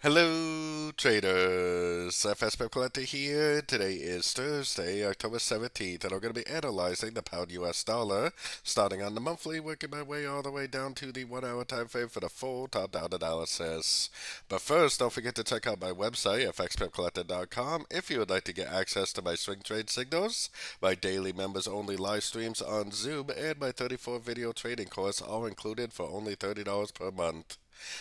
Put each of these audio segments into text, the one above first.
Hello, traders. FX Pip Collector here. Today is Thursday, October 17th, and I'm going to be analyzing the pound US dollar, starting on the monthly, working my way all the way down to the 1 hour time frame for the full top-down analysis. But first, don't forget to check out my website, fxpipcollector.com, if you would like to get access to my swing trade signals, my daily members-only live streams on Zoom, and my 34-video trading course, all included for only $30 per month.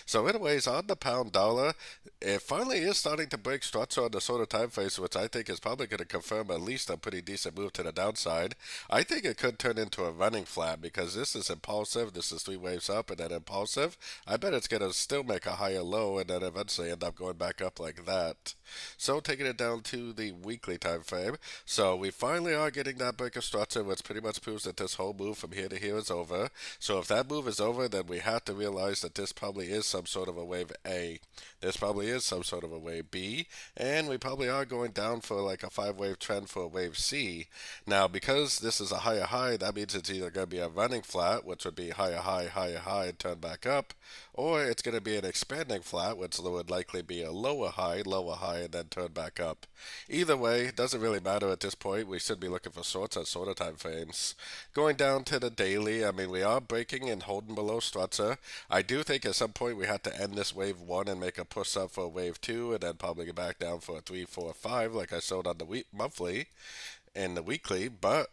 So anyways, on the pound dollar, it finally is starting to break structure on the sort of time phase, which I think is probably going to confirm at least a pretty decent move to the downside. I think it could turn into a running flat because this is impulsive. This is three waves up and then impulsive. I bet it's going to still make a higher low and then eventually end up going back up like that. So taking it down to the weekly time frame. So we finally are getting that break of structure, which pretty much proves that this whole move from here to here is over. So if that move is over, then we have to realize that this probably is some sort of a wave A. This probably is some sort of a wave B, and we probably are going down for like a 5 wave trend for a wave C. Now, because this is a higher high, that means it's either going to be a running flat, which would be higher high, and turn back up, or it's going to be an expanding flat, which would likely be a lower high, and then turn back up. Either way, it doesn't really matter at this point. We should be looking for shorts on shorter time frames. Going down to the daily, I mean, we are breaking and holding below structure. I do think at some point we have to end this wave 1 and make a push up for wave 2 and then probably get back down for a 3, 4, 5 like I showed on the monthly and the weekly, but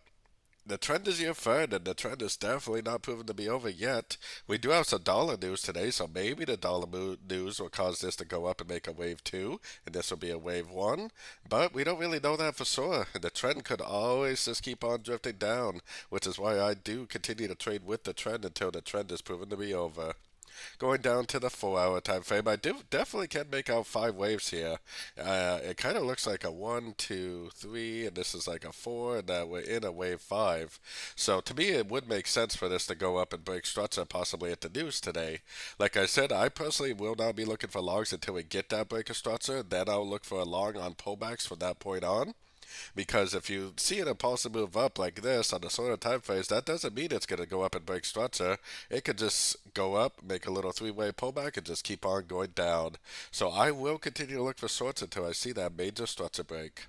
the trend is your friend, and the trend is definitely not proven to be over yet. We do have some dollar news today, so maybe the dollar news will cause this to go up and make a wave 2, and this will be a wave 1. But we don't really know that for sure. The trend could always just keep on drifting down, which is why I do continue to trade with the trend until the trend is proven to be over. Going down to the 4 hour time frame, I do definitely can make out 5 waves here. It kind of looks like a 1, 2, 3, and this is like a 4, and that we're in a wave 5. So to me, it would make sense for this to go up and break structure possibly at the news today. Like I said, I personally will not be looking for longs until we get that break of structure. Then I'll look for a long on pullbacks from that point on. Because if you see an impulsive move up like this on the sort of time phase, that doesn't mean it's going to go up and break structure. It could just go up, make a little three-way pullback, and just keep on going down. So I will continue to look for shorts until I see that major structure break.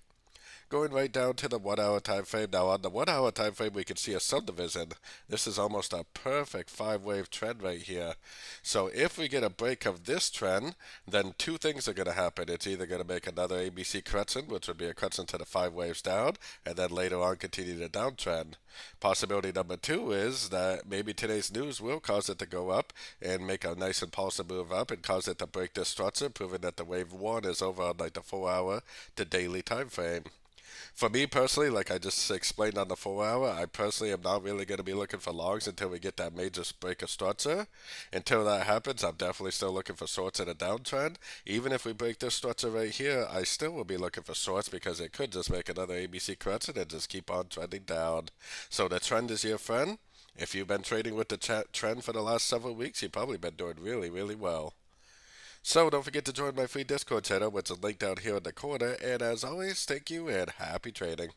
Going right down to the 1 hour time frame. Now on the 1 hour time frame we can see a subdivision. This is almost a perfect 5 wave trend right here. So if we get a break of this trend, then two things are going to happen. It's either going to make another ABC correction, which would be a correction to the 5 waves down, and then later on continue the downtrend. Possibility number two is that maybe today's news will cause it to go up and make a nice impulsive move up and cause it to break this structure, proving that the wave 1 is over on like the 4 hour to daily time frame. For me personally, like I just explained on the 4 hour, I personally am not really going to be looking for longs until we get that major break of structure. Until that happens, I'm definitely still looking for shorts in a downtrend. Even if we break this structure right here, I still will be looking for shorts because it could just make another ABC correction and just keep on trending down. So the trend is your friend. If you've been trading with the trend for the last several weeks, you've probably been doing really, really well. So don't forget to join my free Discord channel, which is linked down here in the corner. And as always, thank you and happy trading.